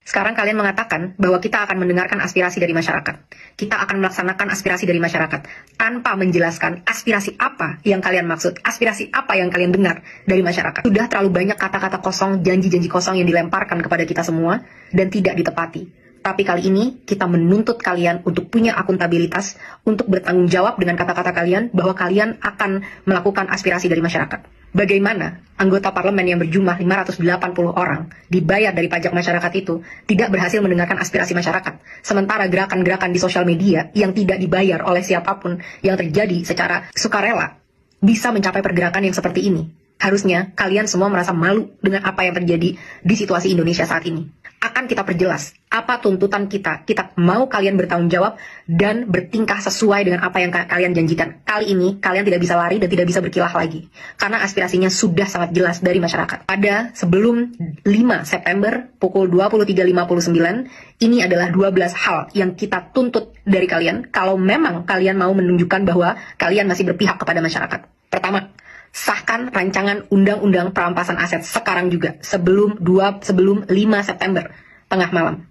Sekarang kalian mengatakan bahwa kita akan mendengarkan aspirasi dari masyarakat. Kita akan melaksanakan aspirasi dari masyarakat tanpa menjelaskan aspirasi apa yang kalian maksud, aspirasi apa yang kalian dengar dari masyarakat. Sudah terlalu banyak kata-kata kosong, janji-janji kosong yang dilemparkan kepada kita semua dan tidak ditepati. Tapi kali ini kita menuntut kalian untuk punya akuntabilitas, untuk bertanggung jawab dengan kata-kata kalian bahwa kalian akan melakukan aspirasi dari masyarakat. Bagaimana anggota parlemen yang berjumlah 580 orang dibayar dari pajak masyarakat itu tidak berhasil mendengarkan aspirasi masyarakat, sementara gerakan-gerakan di sosial media yang tidak dibayar oleh siapapun yang terjadi secara sukarela bisa mencapai pergerakan yang seperti ini. Harusnya kalian semua merasa malu dengan apa yang terjadi di situasi Indonesia saat ini. Akan kita perjelas apa tuntutan kita. Kita mau kalian bertanggung jawab dan bertingkah sesuai dengan apa yang kalian janjikan. Kali ini kalian tidak bisa lari dan tidak bisa berkilah lagi. Karena aspirasinya sudah sangat jelas dari masyarakat. Pada sebelum 5 September pukul 23.59, ini adalah 12 hal yang kita tuntut dari kalian kalau memang kalian mau menunjukkan bahwa kalian masih berpihak kepada masyarakat. Pertama, sahkan rancangan undang-undang perampasan aset sekarang juga sebelum 5 September tengah malam.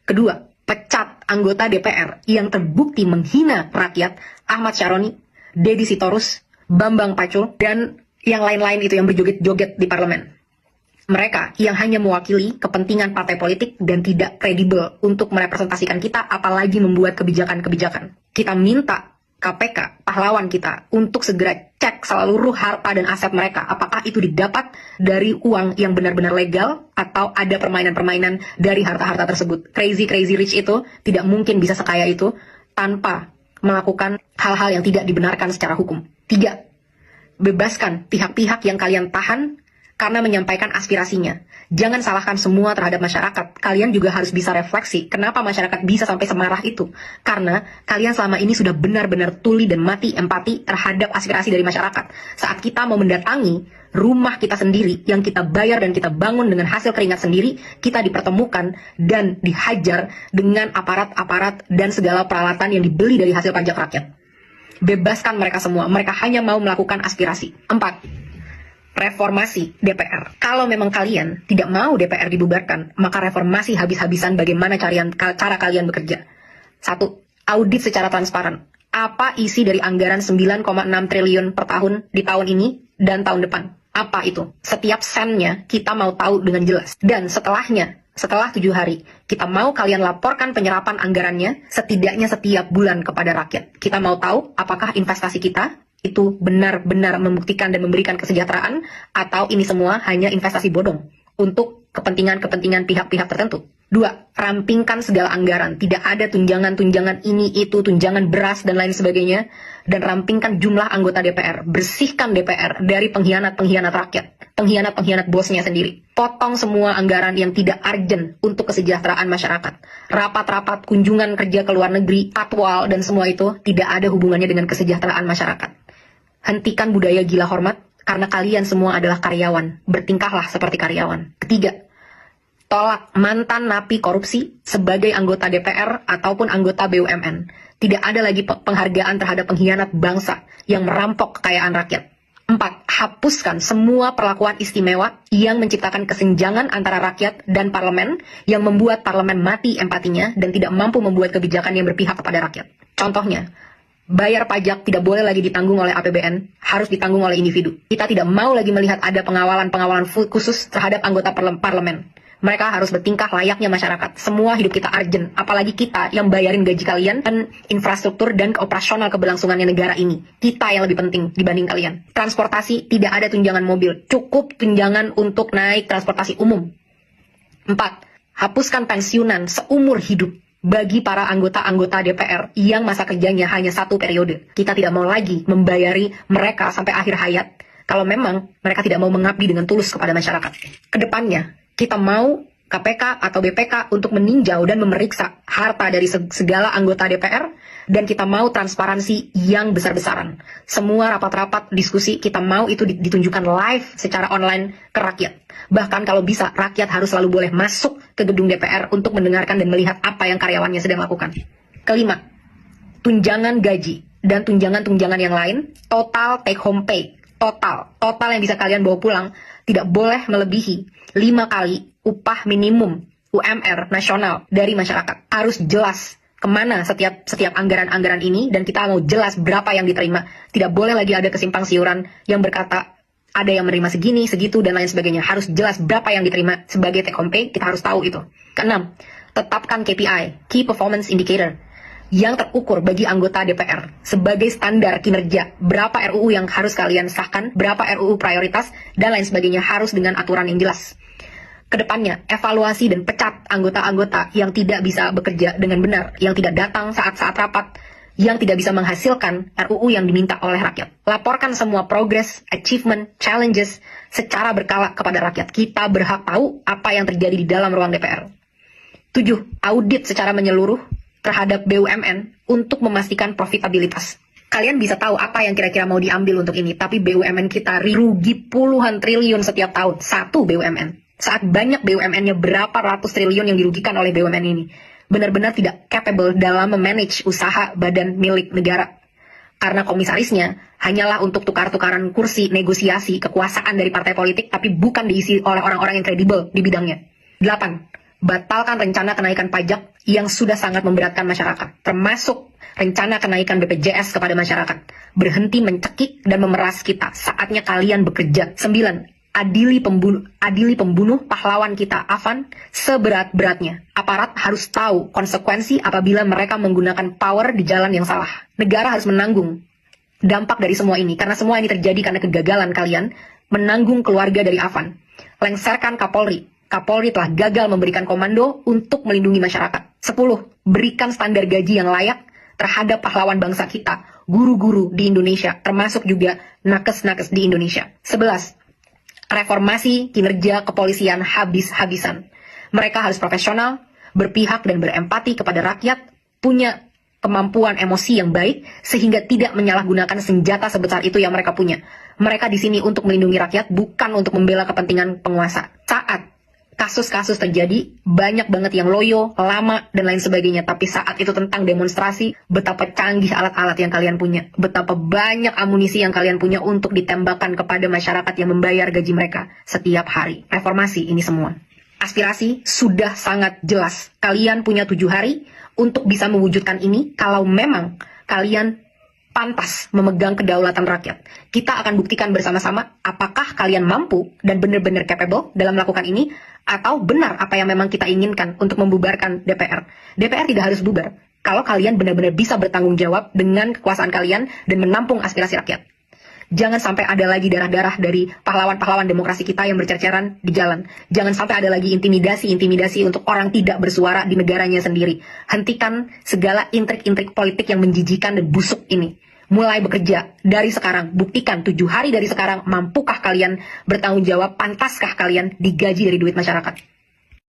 Kedua, pecat anggota DPR yang terbukti menghina rakyat Ahmad Syaroni, Deddy Sitorus, Bambang Pacul, dan yang lain-lain itu yang berjoget-joget di parlemen. Mereka yang hanya mewakili kepentingan partai politik dan tidak kredibel untuk merepresentasikan kita, apalagi membuat kebijakan-kebijakan. Kita minta KPK, pahlawan kita, untuk segera cek seluruh harta dan aset mereka. Apakah itu didapat dari uang yang benar-benar legal atau ada permainan-permainan dari harta-harta tersebut. Crazy rich itu tidak mungkin bisa sekaya itu tanpa melakukan hal-hal yang tidak dibenarkan secara hukum. 3. Bebaskan pihak-pihak yang kalian tahan karena menyampaikan aspirasinya. Jangan salahkan semua terhadap masyarakat. Kalian juga harus bisa refleksi kenapa masyarakat bisa sampai semarah itu. Karena kalian selama ini sudah benar-benar tuli dan mati empati terhadap aspirasi dari masyarakat. Saat kita mau mendatangi rumah kita sendiri yang kita bayar dan kita bangun dengan hasil keringat sendiri, kita dipertemukan dan dihajar dengan aparat-aparat dan segala peralatan yang dibeli dari hasil pajak rakyat. Bebaskan mereka semua. Mereka hanya mau melakukan aspirasi. 4. Reformasi DPR. Kalau memang kalian tidak mau DPR dibubarkan, maka reformasi habis-habisan bagaimana cara kalian bekerja. 1. Audit secara transparan. Apa isi dari anggaran 9,6 triliun per tahun di tahun ini dan tahun depan? Apa itu? Setiap sennya kita mau tahu dengan jelas. Dan setelahnya, setelah 7 hari, kita mau kalian laporkan penyerapan anggarannya setidaknya setiap bulan kepada rakyat. Kita mau tahu apakah investasi kita itu benar-benar membuktikan dan memberikan kesejahteraan, atau ini semua hanya investasi bodong untuk kepentingan-kepentingan pihak-pihak tertentu. 2. Rampingkan segala anggaran. Tidak ada tunjangan-tunjangan ini, itu, tunjangan beras, dan lain sebagainya. Dan rampingkan jumlah anggota DPR. Bersihkan DPR dari pengkhianat-pengkhianat rakyat. Pengkhianat-pengkhianat bosnya sendiri. Potong semua anggaran yang tidak urgent untuk kesejahteraan masyarakat. Rapat-rapat, kunjungan kerja ke luar negeri, patwal, dan semua itu tidak ada hubungannya dengan kesejahteraan masyarakat. Hentikan budaya gila hormat, karena kalian semua adalah karyawan. Bertingkahlah seperti karyawan. 3. Tolak mantan napi korupsi sebagai anggota DPR ataupun anggota BUMN. Tidak ada lagi penghargaan terhadap pengkhianat bangsa yang merampok kekayaan rakyat. 4. Hapuskan semua perlakuan istimewa yang menciptakan kesenjangan antara rakyat dan parlemen, yang membuat parlemen mati empatinya dan tidak mampu membuat kebijakan yang berpihak kepada rakyat. Contohnya, bayar pajak tidak boleh lagi ditanggung oleh APBN, harus ditanggung oleh individu. Kita tidak mau lagi melihat ada pengawalan khusus terhadap anggota parlemen. Mereka harus bertingkah layaknya masyarakat. Semua hidup kita urgent, apalagi kita yang bayarin gaji kalian dan infrastruktur dan operasional keberlangsungannya negara ini. Kita yang lebih penting dibanding kalian. Transportasi, tidak ada tunjangan mobil, cukup tunjangan untuk naik transportasi umum. 4. Hapuskan pensiunan seumur hidup bagi para anggota-anggota DPR yang masa kerjanya hanya 1 periode. Kita tidak mau lagi membayari mereka sampai akhir hayat kalau memang mereka tidak mau mengabdi dengan tulus kepada masyarakat. Kedepannya, kita mau KPK atau BPK untuk meninjau dan memeriksa harta dari segala anggota DPR, dan kita mau transparansi yang besar-besaran. Semua rapat-rapat diskusi kita mau itu ditunjukkan live secara online ke rakyat. Bahkan kalau bisa, rakyat harus selalu boleh masuk ke gedung DPR untuk mendengarkan dan melihat apa yang karyawannya sedang lakukan. 5. Tunjangan gaji dan tunjangan-tunjangan yang lain, total take home pay, total yang bisa kalian bawa pulang, tidak boleh melebihi 5 kali upah minimum UMR nasional dari masyarakat. Harus jelas kemana setiap anggaran-anggaran ini, dan kita mau jelas berapa yang diterima. Tidak boleh lagi ada kesimpang siuran yang berkata ada yang menerima segini, segitu, dan lain sebagainya. Harus jelas berapa yang diterima sebagai take home pay, kita harus tahu itu. Keenam, tetapkan KPI, Key Performance Indicator, yang terukur bagi anggota DPR sebagai standar kinerja. Berapa RUU yang harus kalian sahkan, berapa RUU prioritas, dan lain sebagainya, harus dengan aturan yang jelas. Kedepannya, evaluasi dan pecat anggota-anggota yang tidak bisa bekerja dengan benar, yang tidak datang saat-saat rapat, yang tidak bisa menghasilkan RUU yang diminta oleh rakyat. Laporkan semua progress, achievement, challenges secara berkala kepada rakyat. Kita berhak tahu apa yang terjadi di dalam ruang DPR. 7. Audit secara menyeluruh terhadap BUMN untuk memastikan profitabilitas. Kalian bisa tahu apa yang kira-kira mau diambil untuk ini, tapi BUMN kita rugi puluhan triliun setiap tahun. Satu BUMN. Saat banyak BUMN-nya berapa ratus triliun yang dirugikan oleh BUMN ini. Benar-benar tidak capable dalam memanage usaha badan milik negara. Karena komisarisnya hanyalah untuk tukar-tukaran kursi, negosiasi, kekuasaan dari partai politik, tapi bukan diisi oleh orang-orang yang kredibel di bidangnya. 8. Batalkan rencana kenaikan pajak yang sudah sangat memberatkan masyarakat, termasuk rencana kenaikan BPJS kepada masyarakat. Berhenti mencekik dan memeras kita, saatnya kalian bekerja. 9. Adili pembunuh pahlawan kita, Afan, seberat-beratnya. Aparat harus tahu konsekuensi apabila mereka menggunakan power di jalan yang salah. Negara harus menanggung dampak dari semua ini, karena semua ini terjadi karena kegagalan kalian menanggung keluarga dari Afan. Lengserkan Kapolri. Kapolri telah gagal memberikan komando untuk melindungi masyarakat. 10. Berikan standar gaji yang layak terhadap pahlawan bangsa kita, guru-guru di Indonesia, termasuk juga nakes-nakes di Indonesia. 11. Reformasi kinerja kepolisian habis-habisan. Mereka harus profesional, berpihak dan berempati kepada rakyat, punya kemampuan emosi yang baik, sehingga tidak menyalahgunakan senjata sebesar itu yang mereka punya. Mereka di sini untuk melindungi rakyat, bukan untuk membela kepentingan penguasa. Saat kasus-kasus terjadi, banyak banget yang loyo, lama, dan lain sebagainya. Tapi saat itu tentang demonstrasi, betapa canggih alat-alat yang kalian punya. Betapa banyak amunisi yang kalian punya untuk ditembakkan kepada masyarakat yang membayar gaji mereka setiap hari. Reformasi ini semua. Aspirasi sudah sangat jelas. Kalian punya 7 hari untuk bisa mewujudkan ini kalau memang kalian pantas memegang kedaulatan rakyat. Kita akan buktikan bersama-sama apakah kalian mampu dan benar-benar capable dalam melakukan ini, atau benar apa yang memang kita inginkan untuk membubarkan DPR. DPR tidak harus bubar kalau kalian benar-benar bisa bertanggung jawab dengan kekuasaan kalian dan menampung aspirasi rakyat. Jangan sampai ada lagi darah-darah dari pahlawan-pahlawan demokrasi kita yang bercerceran di jalan. Jangan sampai ada lagi intimidasi-intimidasi untuk orang tidak bersuara di negaranya sendiri. Hentikan segala intrik-intrik politik yang menjijikan dan busuk ini. Mulai bekerja dari sekarang. Buktikan 7 hari dari sekarang, mampukah kalian bertanggung jawab, pantaskah kalian digaji dari duit masyarakat.